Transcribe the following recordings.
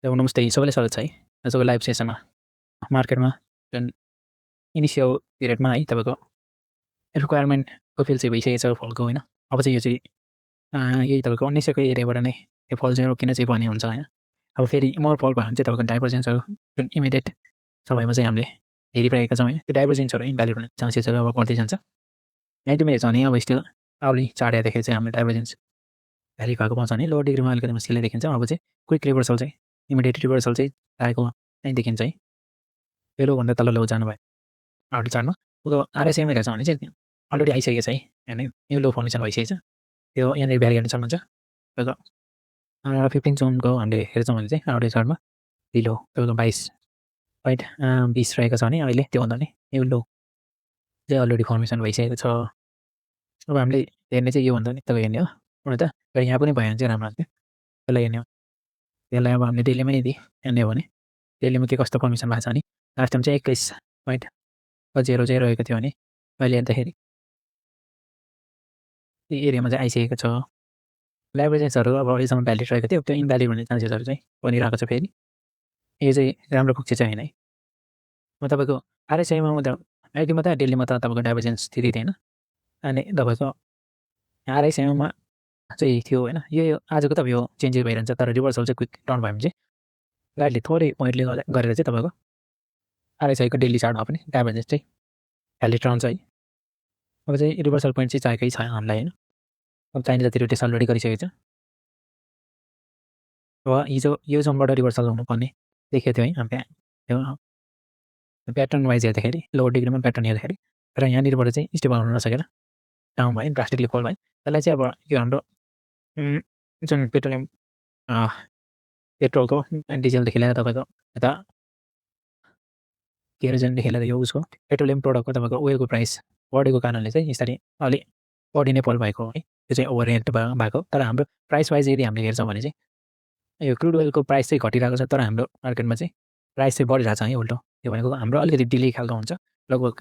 नमस्ते सबैलाई स्वागत छ है आजको लाइभ सेसनमा मार्केटमा जुन इनिसियल पिरियडमा है तपाईँको रिक्वायरमेन्ट फुलफिल चाहिँ भइसकेको छ फलको होइन अब चाहिँ यो चाहिँ यही तपाईँको 1900को एरियाबाट नै यो फल चाहिँ रोकिन चाहिँ पर्ने हुन्छ होइन अब फेरि मोर फल भयो भने चाहिँ तपाईँको डाइभर्जेन्सहरू जुन इमिडिएट समयमा चाहिँ हामीले हेरिरहेका छौँ है त्यो डाइभर्जेन्सहरू इन्भ्यालिड हुने चान्सेसहरू अब बढ्दै जान्छ यहाँ तिमीले हेर्छ भने अब स्टिल आउली चार्ट हेर्दाखेरि चाहिँ हामीले डाइभर्जेन्स भ्याली भएको पाउँछ भने लोवर डिग्रीमा अलिकति मुस्किलले देखिन्छ अब चाहिँ क्विक रिभर्सल चाहिँ इमिडिएट रिभर्सल चाहिँ आएको चाहिँ देखिन्छ है बेलुभन्दा तल लो जानुभयो आउली चार्टमा उसको आरएसएममा हेर्छ भने चाहिँ अलरेडी आइसकेको छ है होइन यो लो फर्मेसन भइसकेको छ त्यो यहाँनिर भ्याली हेर्न सक्नुहुन्छ तपाईँको 15 जुनको हामीले हेर्छौँ भने चाहिँ आउली चार्टमा ढिलो तपाईँको 22.20 रहेको छ भने अहिले त्योभन्दा नि यो लो चाहिँ अलरेडी फर्मेसन भइसकेको छ अब हामीले हेर्ने चाहिँ योभन्दा नि तपाईँ हेर्ने हो हुन त यहाँ पनि भयो भने चाहिँ राम्रो हुन्थ्यो त्यसलाई हेर्ने हो त्यसलाई अब हामीले डेलीमै यदि हेर्ने हो भने डेलीमा के कस्तो फर्मेसन भएको छ भने लास्ट टाइम चाहिँ 21.00 चाहिँ रहेको थियो भने अहिले हेर्दाखेरि यो एरियामा चाहिँ आइसकेको छ लाइब्रेजेन्सहरू अब अहिलेसम्म भ्यालिड रहेको थियो त्यो इन्भ्यालिड हुने चान्सेसहरू चाहिँ बनिरहेको छ फेरि यो चाहिँ राम्रो पक्ष चाहिँ होइन है म तपाईँको आरएसआईमा म त आइडीमा त डेलीमा त तपाईँको डाइभर्जेन्स त्यति थिएन अनि तपाईँको आरएसआईमा चाहिँ थियो होइन यो आजको त यो चेन्जेस भइरहन्छ तर रिभर्सल चाहिँ क्विक टर्न भयो भने चाहिँ लाइटली थोरै पोइन्टले गरेर चाहिँ तपाईँको आरएसआईको डेली चार्टमा पनि डाइभर्जेन्स चाहिँ भ्यालिड रहन्छ है अब चाहिँ रिभर्सल पोइन्ट चाहिँ चाहिएकै छ हामीलाई होइन अब चाहिने जति रोटेसन अलरेडी गरिसकेको छ अब हिजो यो जोनबाट रिभर्सल हुनुपर्ने देखेको थियो है हामीले त्यो प्याटर्न वाइज हेर्दाखेरि लोवर डिग्रीमा प्याटर्न हेर्दाखेरि र यहाँनिरबाट चाहिँ स्टेबल हुन नसकेर डाउन भयो ड्रास्टिकली फल भयो त्यसलाई चाहिँ अब यो हाम्रो जुन पेट्रोलियम पेट्रोलको डिजलदेखि लिएर तपाईँको यता केरोजनदेखि लिएर यो उसको पेट्रोलियम प्रडक्टको तपाईँको ओइलको प्राइस बढेको कारणले चाहिँ यसरी अलिक बढी नै फल भएको है त्यो चाहिँ ओभर रेट भएको तर हाम्रो प्राइस वाइज यदि हामीले हेर्छौँ भने चाहिँ यो क्रुड ओइलको प्राइस चाहिँ घटिरहेको छ तर हाम्रो मार्केटमा चाहिँ प्राइस चाहिँ बढिरहेको छ है उल्टो त्यो भनेको हाम्रो अलिकति डिले खालको हुन्छ लगभग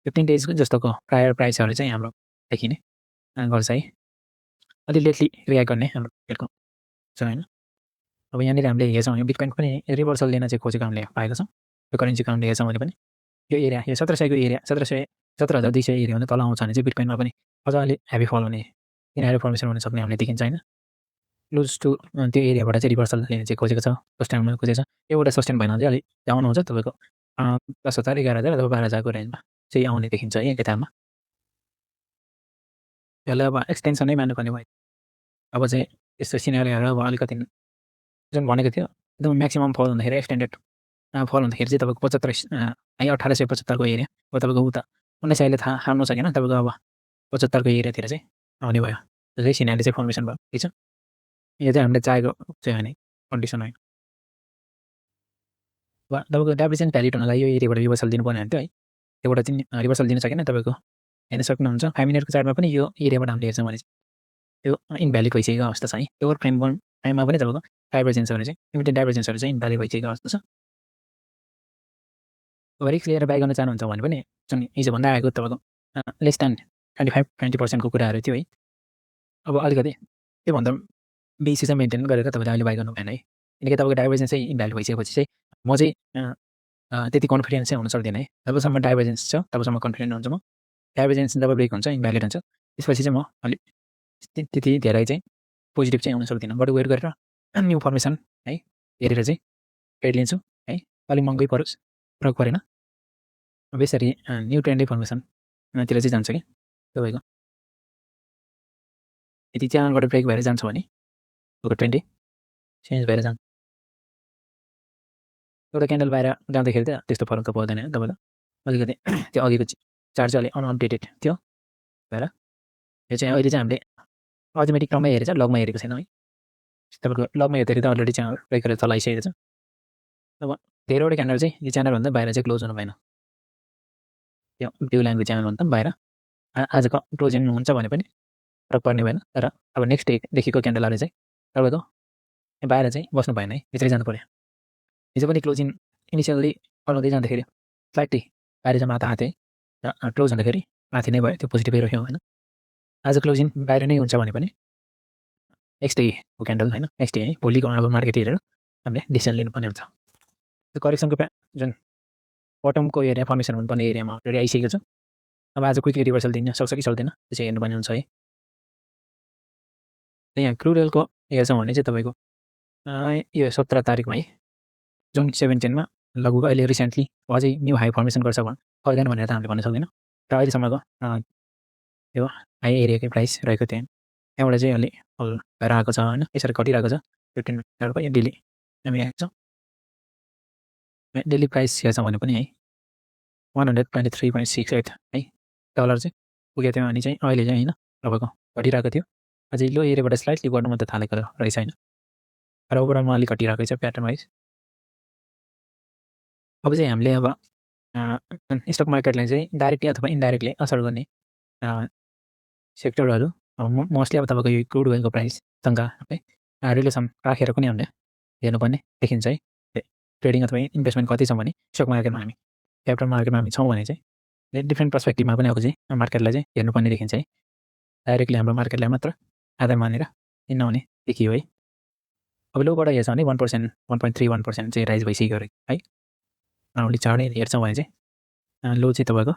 15 डेजको जस्तोको प्रायर प्राइसहरू चाहिँ हाम्रो देखिने गर्छ है अलि लेटली रियाक्ट गर्ने हाम्रो मार्केटको छ होइन अब यहाँनिर हामीले हेर्छौँ यो बिटकोइन पनि रिभर्सल लिन चाहिँ खोजेको हामीले पाएको छौँ यो करेन्सीको हामीले हेर्छौँ भने पनि यो एरिया यो 1700को एरिया 17,200 एरिया भने तल आउँछ भने चाहिँ बिटकोइनमा पनि अझ अलिक हेभी फल हुने किन फर्मेसन हुन सक्ने हामीले देखिन्छ होइन क्लोज टु त्यो एरियाबाट चाहिँ रिभर्सल लिने चाहिँ खोजेको छ सस्टेनमा खोजेको छ एउटा सस्टेन भएन चाहिँ अलिक डाउन हुन्छ तपाईँको 10,000 11,000 अथवा 12,000को रेन्जमा चाहिँ आउने देखिन्छ है किताबमा त्यसलाई अब एक्सटेन्सनै मान्नुपर्ने भयो अब चाहिँ यस्तो सिनेरियोहरू अब अलिकति जुन भनेको थियो एकदम म्याक्सिमम फल हुँदाखेरि एक्सटेन्डेड फल हुँदाखेरि चाहिँ तपाईँको 75 है 1875को एरिया अब तपाईँको उता 19 अहिले थाहा हार्नु सकेन तपाईँको अब 75को एरियातिर चाहिँ आउने भयो त्यो चाहिँ सिनेरियो चाहिँ फर्मेसन भयो ठिक छ यो चाहिँ हामीले चाहेको चाहिँ होइन कन्डिसन होइन अब तपाईँको डाइभर्जेन्स भ्यालिड हुनलाई यो एरियाबाट रिभर्सल दिनुपर्ने हुन्थ्यो है त्योबाट चाहिँ रिभर्सल दिन सकेन तपाईँको हेर्न सक्नुहुन्छ 5 मिनटको चार्टमा पनि यो एरियाबाट हामीले हेर्छौँ भने चाहिँ त्यो इन्भ्यालिड भइसकेको अवस्था छ है त्यो टाइममा पनि तपाईँको डाइभर्जेन्सहरू चाहिँ इमिडिएट डाइभर्जेन्सहरू चाहिँ इन्भ्यालिड भइसकेको अवस्था छ अब रिस्क लिएर बाई गर्न चाहनुहुन्छ भने पनि जुन हिजोभन्दा आएको तपाईँको लेस देन 25-20% कुराहरू थियो है अब अलिकति त्योभन्दा बेसी चाहिँ मेन्टेन गरेर तपाईँले अहिले बाई गर्नु भएन है किनकि तपाईँको डाइभर्जेन्स चाहिँ इन्भ्यालिड भइसकेपछि चाहिँ म चाहिँ त्यति कन्फिडेन्स चाहिँ हुन सक्दिनँ है जबसम्म डाइभर्जेन्स छ तबसम्म कन्फिडेन्ट हुन्छ म डाइभर्जेन्स जब ब्रेक हुन्छ इन्भ्यालिड हुन्छ त्यसपछि चाहिँ म अलिक त्यति धेरै चाहिँ पोजिटिभ चाहिँ हुन सक्दिनँ बरु वेट गरेर न्यू फर्मेसन है हेरेर चाहिँ ट्रेड लिन्छु है अलिक महँगै परोस् फरक परेन अब यसरी न्यू ट्रेन्डै फर्मेसनतिर चाहिँ जान्छ कि तपाईँको यदि च्यानलबाट ब्रेक भएर जान्छ भने तपाईँको ट्रेन्डै चेन्ज भएर जान्छ एउटा क्यान्डल बाहिर जाँदाखेरि त त्यस्तो फरक त पर्दैन तपाईँलाई अलिकति त्यो अघिको चार्ट चाहिँ अलिक अनअपडेटेड थियो भएर यो चाहिँ अहिले चाहिँ हामीले अटोमेटिक क्रममा हेरेर चाहिँ लगमा हेरेको छैन है तपाईँको लगमा हेर्दाखेरि त अलरेडी चाहिँ ब्रेक गरेर चलाइसकेको छ अब धेरैवटा क्यान्डल चाहिँ यो च्यानलभन्दा बाहिर चाहिँ क्लोज हुनु भएन त्यो ब्लु लाइनको च्यानलभन्दा बाहिर आजको क्लोजिङ हुन्छ भने पनि फरक पर्ने भएन तर अब नेक्स्ट डेदेखिको क्यान्डलहरू चाहिँ तपाईँको बाहिर चाहिँ बस्नु भएन है भित्रै जानु पऱ्यो हिजो पनि क्लोजिङ इनिसियल्ली फलाउँदै जाँदाखेरि फ्लाइटै बाहिर चाहिँ माथि आएको थियो क्लोज हुँदाखेरि माथि नै भयो त्यो पोजिटिभै रह्यो होइन आज क्लोजिङ बाहिर नै हुन्छ भने पनि नेक्स्ट डेको क्यान्डल होइन नेक्स्ट डे है भोलिको अब मार्केट हेरेर हामीले डिसिजन लिनुपर्ने हुन्छ। त्यो करेक्सनको जुन बटमको एरिया फर्मेसन हुनुपर्ने एरियामा अलरेडी आइसकेको छ। अब आज क्विकली रिभर्सल दिन सक्छ कि सक्दैन त्यो चाहिँ हेर्नुपर्ने हुन्छ है। यहाँ क्रुड ओइलको हेर्छौँ भने चाहिँ तपाईँको यो 17 तारिकमा है जुन 17मा लगभग अहिले रिसेन्टली अझै न्यू हाई फर्मेसन गर्छ गर्दैन भनेर त हामीले भन्न सक्दैनौँ। र अहिलेसम्मको यो हाई एरियाकै प्राइस रहेको थियो त्यहाँबाट चाहिँ अलि हल भएर आएको छ होइन, यसरी घटिरहेको छ 15 मिनटको यो डेली हामी हेर्छौँ। डेली प्राइस हेर्छौँ भने पनि है 123.68 है डलर चाहिँ पुगेको थियो अनि चाहिँ अहिले चाहिँ होइन तपाईँको घटिरहेको थियो। अझै लो एरियाबाट स्लाइटली गर्नु मात्रै थालेको रहेछ होइन, र ओभरअलमा अलिक घटिरहेको छ प्याटर्न वाइज। अब चाहिँ हामीले अब स्टक मार्केटलाई चाहिँ डाइरेक्टली अथवा इन्डाइरेक्टली असर गर्ने सेक्टरहरू मोस्टली अब तपाईँको यो क्रुड ओइलको प्राइससँग है रिलेसन राखेर पनि हामीले हेर्नुपर्ने देखिन्छ है। ट्रेडिङ अथवा इन्भेस्टमेन्ट कति छ भने स्टक मार्केटमा हामी क्यापिटल मार्केटमा हामी छौँ भने चाहिँ डिफ्रेन्ट पर्सपेक्टिभमा पनि अब चाहिँ मार्केटलाई चाहिँ हेर्नुपर्ने देखिन्छ है। डाइरेक्टली हाम्रो मार्केटलाई मात्र आधार मानेर किन नहुने देखियो है। अब लोबाट हेर्छ भने 1%, 1.31% चाहिँ राइज भइसक्यो अरे है। अलिक चाँडै हेर्छौँ भने चाहिँ लो चाहिँ तपाईँको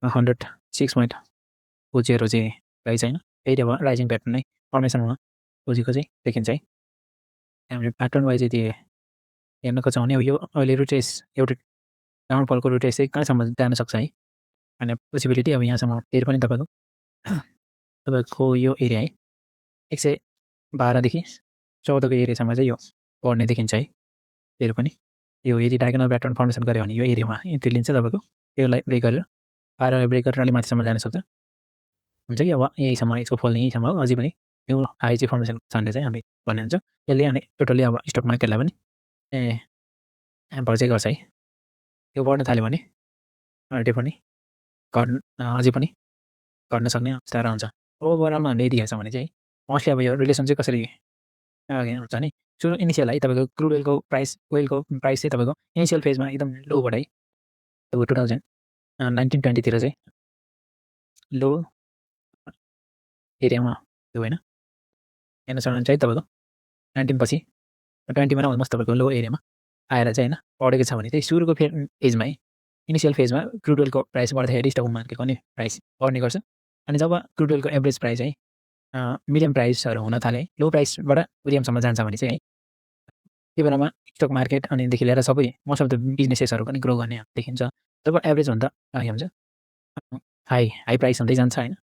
106.40 चाहिँ राइज होइन, फेरि अब राइजिङ प्याटर्न नै फर्मेसनमा खोजेको चाहिँ देखिन्छ है। हामीले प्याटर्न वाइज चाहिँ त्यो हेर्न खोज्छौँ भने अब यो अहिले रुटेस एउटा डाउनफलको रुटेस चाहिँ कहाँसम्म जान सक्छ है, अनि पोसिबिलिटी अब यहाँसम्म फेरि पनि तपाईँको यो एरिया है 112देखि 14को एरियासम्म चाहिँ यो बढ्ने देखिन्छ है। फेरि पनि यो यदि डायगोनल प्याटर्न फर्मेसन गऱ्यो भने यो एरियामा इन्ट्री लिन्छ तपाईँको, यसलाई ब्रेक गरेर 12 ब्रेक गरेर अलिक माथिसम्म जान सक्छ हुन्छ कि अब यहीँसम्म यसको फल्ने यहीँसम्म हो। अझै पनि यो हाई चाहिँ फर्मेसन छ भने चाहिँ हामी भन्ने हुन्छ यसले अनि टोटल्ली अब स्टक मार्केटलाई पनि ह्याम्पर चाहिँ गर्छ है। त्यो बढ्न थाल्यो भने अझै पनि अझै पनि घट्न सक्ने अवस्था रहन्छ। ओभरअलमा हामीले यदि हेर्छौँ भने चाहिँ मोस्टली अब यो रिलेसन चाहिँ कसरी हुन्छ भने सुरु इनिसियल है तपाईँको क्रुड ओइलको प्राइस चाहिँ तपाईँको इनिसियल फेजमा एकदम लोबाट है तपाईँको 2019-20तिर चाहिँ लो एरियामा त्यो होइन हेर्न सक्नुहुन्छ है। तपाईँको 19 पछि 20मा अलमोस्ट तपाईँको लो एरियामा आएर चाहिँ होइन बढेको छ भने चाहिँ सुरुको फेजमा है इनिसियल फेजमा क्रुड ओइलको प्राइस बढ्दाखेरि स्टक मार्केटको नि प्राइस बढ्ने गर्छ। अनि जब क्रुड ओइलको एभरेज प्राइस है मिडियम प्राइसहरू हुन थाले लो प्राइसबाट मिडियमसम्म जान्छ भने चाहिँ है त्यो बेलामा स्टक मार्केट अनिदेखि लिएर सबै मोस्ट अफ द बिजनेसेसहरू पनि ग्रो गर्ने देखिन्छ। जब एभरेजभन्दा हुन्छ हाई प्राइस हुँदै जान्छ होइन,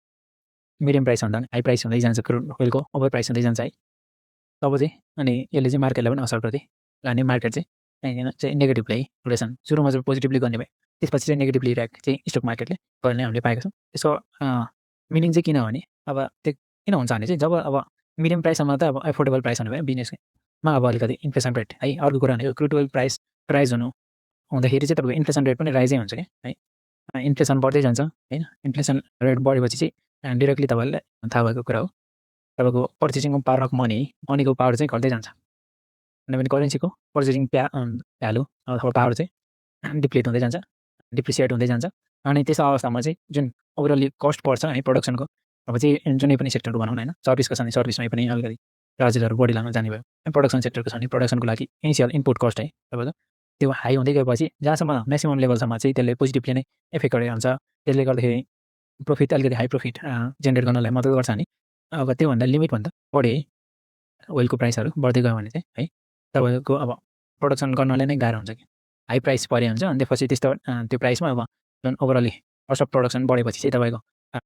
मिडियम प्राइस भन्दा हाई प्राइस हुँदै जान्छ क्रुड ओइलको ओभर प्राइस हुँदै जान्छ है, तब चाहिँ अनि यसले चाहिँ मार्केटलाई पनि असर गर्दै लाने। मार्केट चाहिँ नेगेटिभली है रिलेसन सुरुमा चाहिँ पोजिटिभली गर्ने भयो, त्यसपछि चाहिँ नेगेटिभली रियाक्ट चाहिँ स्टक मार्केटले गर्ने हामीले पाएका छौँ। त्यसको मिनिङ चाहिँ किन भने अब त्यो किन हुन्छ भने चाहिँ जब अब मिडियम प्राइससम्म त अब एफोर्डेबल प्राइस हुने भयो बिजनेसमा, अब अलिकति इन्फ्लेसन रेट है अर्को कुरा भनेको क्रुड ओइल प्राइस राइज हुँदाखेरि चाहिँ तपाईँको इन्फ्लेसन रेट पनि राइजै हुन्छ क्या है। इन्फ्लेसन बढ्दै जान्छ होइन, इन्फ्लेसन रेट बढेपछि चाहिँ डिरेक्टली तपाईँलाई थाहा भएको कुरा हो तपाईँको पर्चेसिङको पावर अफ मनीको पावर चाहिँ घट्दै जान्छ। किनभने करेन्सीको पर्चेसिङ भ्यालु अथवा पावर चाहिँ डिप्लिट हुँदै जान्छ, डिप्रिसिएट हुँदै जान्छ। अनि त्यस्तो अवस्थामा चाहिँ जुन ओभरअली कस्ट पर्छ है प्रडक्सनको, अब चाहिँ जुनै पनि सेक्टरको भनौँ न होइन, सर्भिसको छ भने सर्भिसमै पनि अलिकति चार्जेसहरू बढी लाग्न जाने भयो। प्रडक्सन सेक्टरको छ भने प्रडक्सनको लागि इनिसियल इनपुट कस्ट है तपाईँको त्यो हाई हुँदै गएपछि जहाँसम्म म्याक्सिमम लेभलसम्म चाहिँ त्यसले पोजिटिभली नै इफेक्ट गरेको हुन्छ। त्यसले गर्दाखेरि प्रफिट अलिकति हाई प्रफिट जेनेरेट गर्नलाई मद्दत गर्छ भने अब त्योभन्दा लिमिटभन्दा बढी ओइलको प्राइसहरू बढ्दै गयो भने चाहिँ है तपाईँको अब प्रडक्सन गर्नलाई नै गाह्रो हुन्छ कि हाई प्राइस परे हुन्छ। अनि त्यसपछि त्यस्तो त्यो प्राइसमा अब जुन ओभरअली कस्ट अफ प्रडक्सन बढेपछि चाहिँ तपाईँको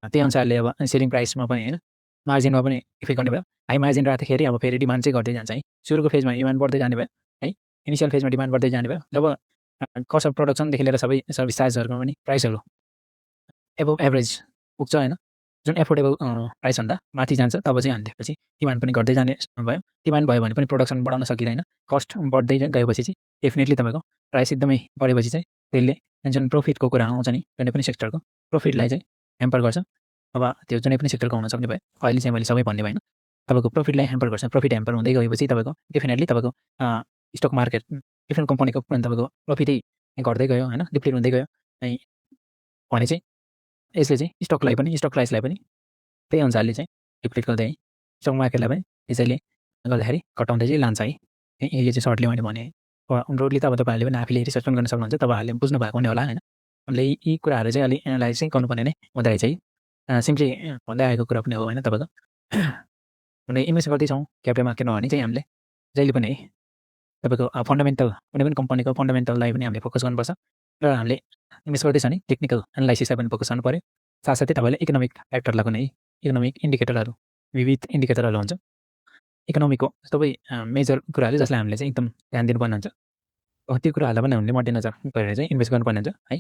त्यही अनुसारले अब सेलिङ प्राइसमा पनि होइन मार्जिनमा पनि इफेक्ट गर्ने भयो। हाई मार्जिन राख्दाखेरि अब फेरि डिमान्ड चाहिँ घट्दै जान्छ है। सुरुको फेजमा डिमान्ड बढ्दै जाने भयो है, इनिसियल फेजमा डिमान्ड बढ्दै जाने भयो। जब कस्ट अफ प्रडक्सनदेखि लिएर सबै सर्भिस चार्जहरूको पनि प्राइसहरू एबोभ एभरेज पुग्छ होइन, जुन एफोर्डेबल प्राइसभन्दा माथि जान्छ तब चाहिँ हालिदिएपछि डिमान्ड पनि घट्दै जाने भयो। डिमान्ड भयो भने पनि प्रोडक्सन बढाउन सकिँदैन, कस्ट बढ्दै गएपछि चाहिँ डेफिनेटली तपाईँको प्राइस एकदमै बढेपछि चाहिँ त्यसले जुन प्रफिटको कुरा आउँछ नि जुनै पनि सेक्टरको प्रफिटलाई चाहिँ ह्याम्पर गर्छ। अब त्यो जुनै पनि सेक्टरको हुन सक्ने भयो, अहिले चाहिँ मैले सबै भन्ने भएन, तपाईँको प्रफिटलाई ह्याम्पर गर्छ। प्रफिट ह्याम्पर हुँदै गएपछि तपाईँको डेफिनेटली तपाईँको स्टक मार्केट डिफ्रेन्ट कम्पनीको तपाईँको प्रफिटै घट्दै गयो होइन, डिप्लिट हुँदै गयो भने चाहिँ यसले चाहिँ स्टक प्राइसलाई पनि त्यही अनुसारले चाहिँ डिप्लिट गर्दै स्टक मार्केटलाई पनि यसैले गर्दाखेरि घटाउँदै चाहिँ लान्छ है। यो चाहिँ सर्टली मैले भने ब्रोडली त अब तपाईँहरूले पनि आफैले रिसर्च पनि गर्न सक्नुहुन्छ, तपाईँहरूले बुझ्नु भएको नै होला होइन। हामीले यी कुराहरू चाहिँ अलि एनालाइज चाहिँ गर्नुपर्ने नै हुँदो रहेछ है। सिम्पली भन्दै आएको कुरा पनि हो होइन तपाईँको। हामीले इन्भेस्ट गर्दैछौँ क्यापिटल मार्केटमा भने चाहिँ हामीले जहिले पनि है तपाईँको फन्डामेन्टल कुनै पनि कम्पनीको फन्डामेन्टललाई पनि हामीले फोकस गर्नुपर्छ र हामीले इन्भेस्ट गर्दैछ भने टेक्निकल एनालाइसिसलाई पनि फोकस गर्नु पऱ्यो। साथसाथै तपाईँले इकोनोमिक फ्याक्टरलाई पनि है, इकोनोमिक इन्डिकेटरहरू विविध इन्डिकेटरहरू हुन्छ इकोनोमीको सबै मेजर कुराहरू जसलाई हामीले चाहिँ एकदम ध्यान दिनुपर्ने हुन्छ। त्यो कुराहरूलाई पनि हामीले मध्यनजर गरेर चाहिँ इन्भेस्ट गर्नुपर्ने हुन्छ है।